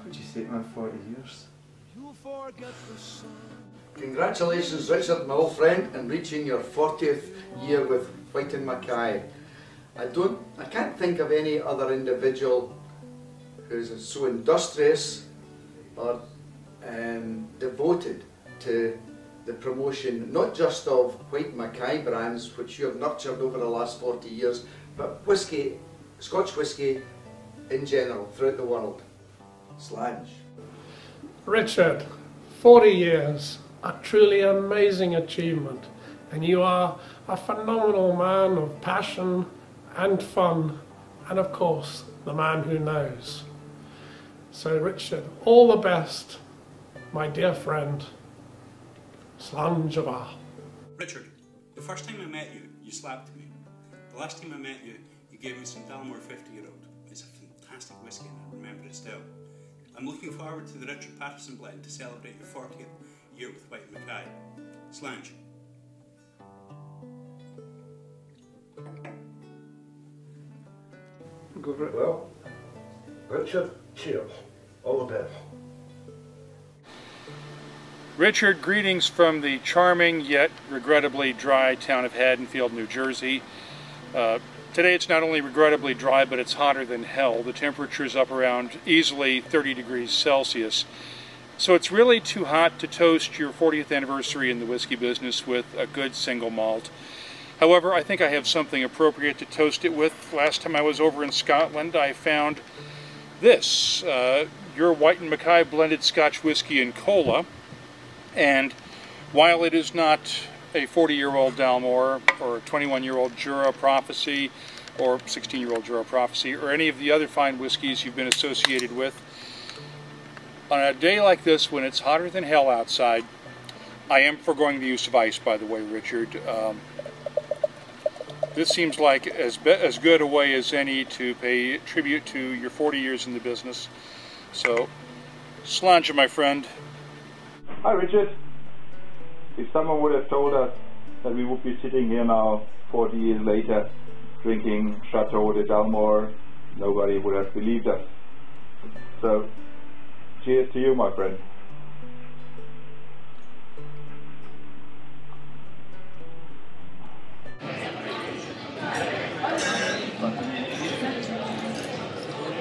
Would you say my 40 years? Congratulations, Richard, my old friend, in reaching your 40th year with Whyte Mackay. I can't think of any other individual who's so industrious or devoted to the promotion, not just of Whyte Mackay brands, which you have nurtured over the last 40 years, but whisky, Scotch whisky in general, throughout the world. Slange. Richard, 40 years, a truly amazing achievement, and you are a phenomenal man of passion and fun, and of course, the man who knows. So Richard, all the best, my dear friend. Slange ava. Richard, the first time I met you, you slapped me. The last time I met you, you gave me some Dalmore 50-year-old. It's a fantastic whisky and I remember it still. I'm looking forward to the Richard Paterson blend to celebrate your 40th year with Whyte Mackay. Slange. Go for it. Well, Richard, cheers. All the best. Richard, greetings from the charming yet regrettably dry town of Haddonfield, New Jersey. Today it's not only regrettably dry, but it's hotter than hell. The temperature is up around easily 30 degrees Celsius. So it's really too hot to toast your 40th anniversary in the whiskey business with a good single malt. However, I think I have something appropriate to toast it with. Last time I was over in Scotland, I found this, your Whyte Mackay blended Scotch whisky and cola. And while it is not a 40-year-old Dalmore or a 21-year-old Jura Prophecy or 16-year-old Jura Prophecy or any of the other fine whiskeys you've been associated with, on a day like this when it's hotter than hell outside, I am foregoing the use of ice, by the way, Richard. This seems like as good a way as any to pay tribute to your 40 years in the business. So, slange, my friend. Hi Richard. If someone would have told us that we would be sitting here now 40 years later drinking Chateau de Dalmore, nobody would have believed us. So, cheers to you, my friend.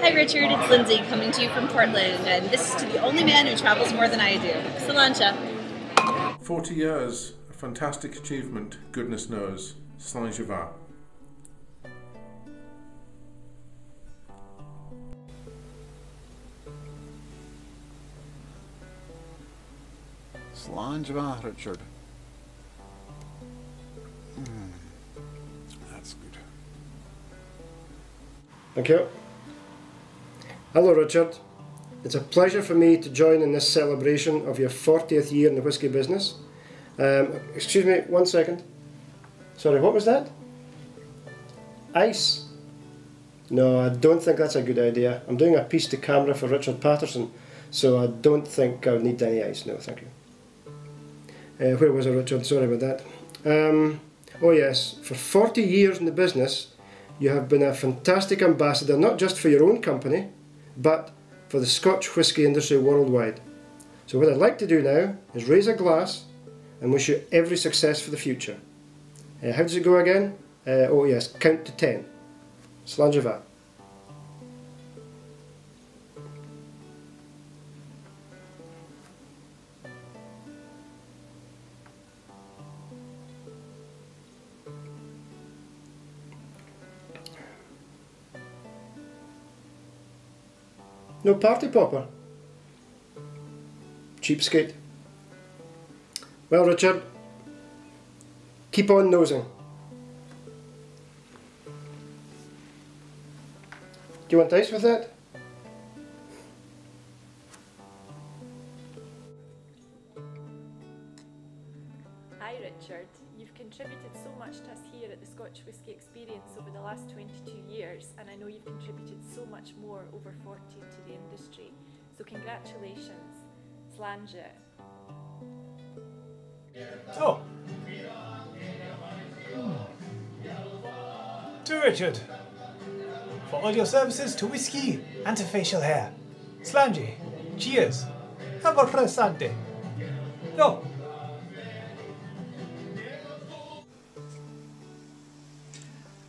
Hi Richard, it's Lindsay coming to you from Portland, and this is to the only man who travels more than I do. Salancha. 40 years, a fantastic achievement, goodness knows. Slange ava. Slange ava, Richard. That's good. Thank you. Hello Richard, it's a pleasure for me to join in this celebration of your 40th year in the whisky business. Excuse me, 1 second. Sorry, what was that? Ice? No, I don't think that's a good idea. I'm doing a piece to camera for Richard Paterson, so I don't think I would need any ice. No, thank you. Where was I, Richard? Sorry about that. Oh yes, for 40 years in the business, you have been a fantastic ambassador, not just for your own company, but for the Scotch whisky industry worldwide. So what I'd like to do now is raise a glass and wish you every success for the future. How does it go again? Oh yes, count to 10. Slange ava. No party popper. Cheapskate. Well, Richard, keep on nosing. Do you want ice with that? Hi Richard, you've contributed so much to us here at the Scotch Whisky Experience over the last 22 years, and I know you've contributed so much more over 40 to the industry. So congratulations. Slange. Oh. To Richard. for all your services to whiskey and to facial hair. Slangy, cheers. Have a presente. Yo.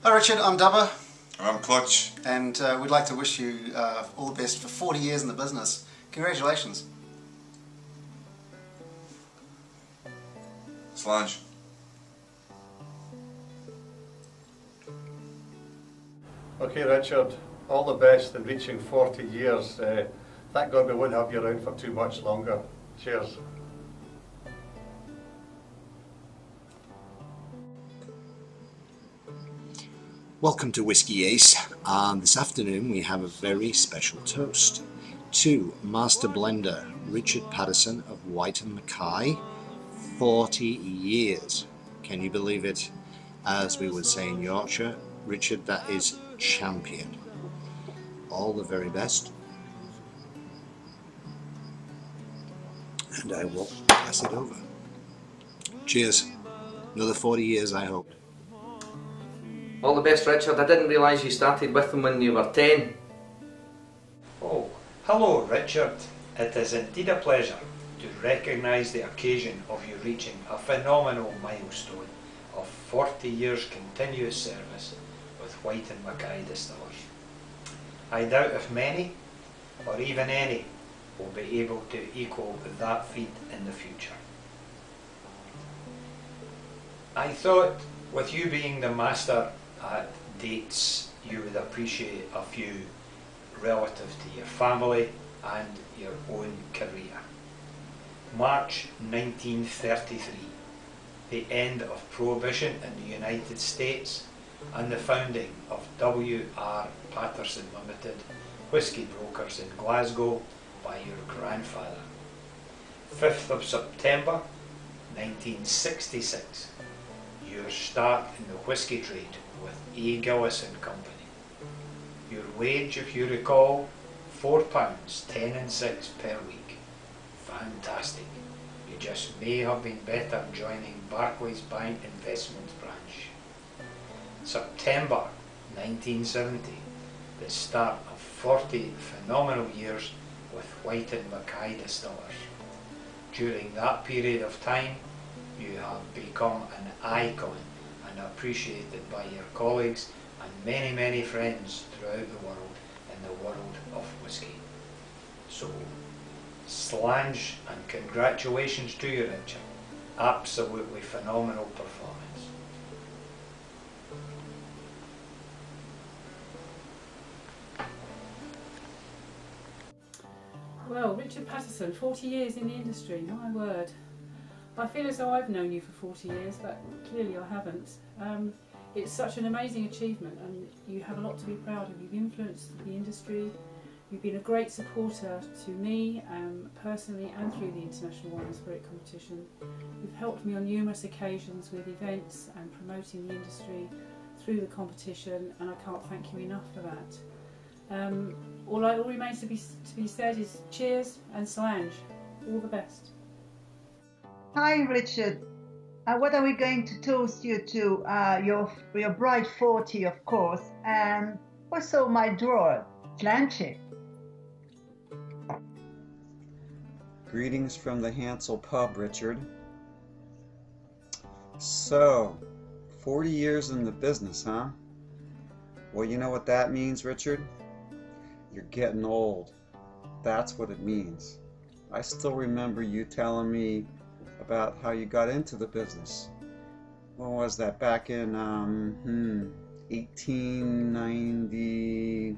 Hi Richard, I'm Dubber. I'm Clutch. And we'd like to wish you all the best for 40 years in the business. Congratulations. Slange. Okay Richard, all the best in reaching 40 years. Thank God we won't have you around for too much longer. Cheers. Welcome to Whiskey Ace. This afternoon we have a very special toast to Master Blender Richard Paterson of Whyte Mackay. 40 years. Can you believe it? As we would say in Yorkshire, Richard, that is champion. All the very best. And I will pass it over. Cheers. Another 40 years, I hope. All the best, Richard. I didn't realise you started with them when you were 10. Oh, hello Richard. It is indeed a pleasure to recognise the occasion of you reaching a phenomenal milestone of 40 years continuous service with Whyte Mackay Distillers. I doubt if many, or even any, will be able to equal that feat in the future. I thought, with you being the master at dates, you would appreciate a few relative to your family and your own career. March 1933, the end of Prohibition in the United States and the founding of W.R. Paterson Limited, whisky brokers in Glasgow, by your grandfather. 5th of September 1966, your start in the whisky trade with A. Gillis and Company. Your wage, if you recall, £4, 10 and 6 per week. Fantastic. You just may have been better joining Barclays Bank Investments branch. September 1970, the start of 40 phenomenal years with Whyte Mackay Distillers. During that period of time, you have become an icon and appreciated by your colleagues and many, many friends throughout the world in the world of whisky. So, slange and congratulations to you, Richard. Absolutely phenomenal performance. Well, Richard Paterson, 40 years in the industry, my word. I feel as though I've known you for 40 years, but clearly I haven't. It's such an amazing achievement and you have a lot to be proud of. You've influenced the industry, you've been a great supporter to me personally and through the International Wine and Spirit Competition. You've helped me on numerous occasions with events and promoting the industry through the competition, and I can't thank you enough for that. All remains to be said is cheers and slange. All the best. Hi Richard, what are we going to toast you to? Your bright 40, of course, and also my drawer, Slanche. Greetings from the Hansel Pub, Richard. So, 40 years in the business, huh? Well, you know what that means, Richard? You're getting old. That's what it means. I still remember you telling me about how you got into the business. When was that? Back in 1898,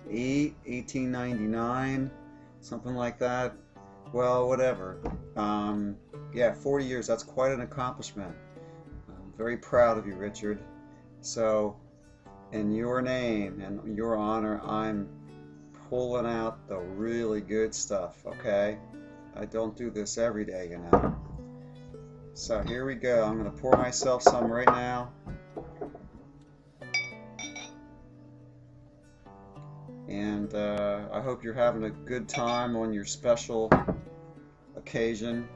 1899, something like that. Well, whatever. Yeah, 40 years, that's quite an accomplishment. I'm very proud of you, Richard. So, in your name and your honor, I'm pulling out the really good stuff, okay? I don't do this every day, you know. So here we go. I'm going to pour myself some right now. And I hope you're having a good time on your special occasion.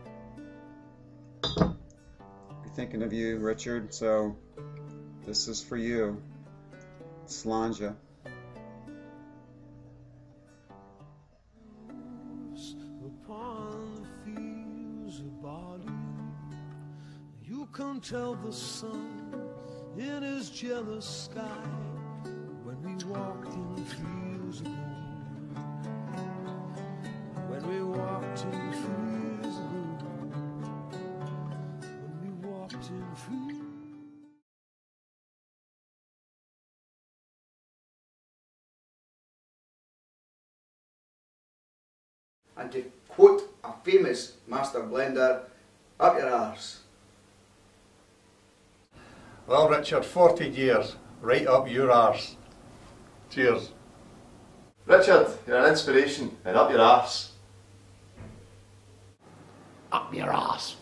We're thinking of you, Richard, so this is for you. Slanja. can tell the sun in his jealous sky when we walked in fields of gold, when we walked in fields of gold, when we walked in fields. And to quote a famous Master Blender, up your arse. Well, Richard, 40 years, right up your arse. Cheers. Richard, you're an inspiration, and up your arse. Up your arse.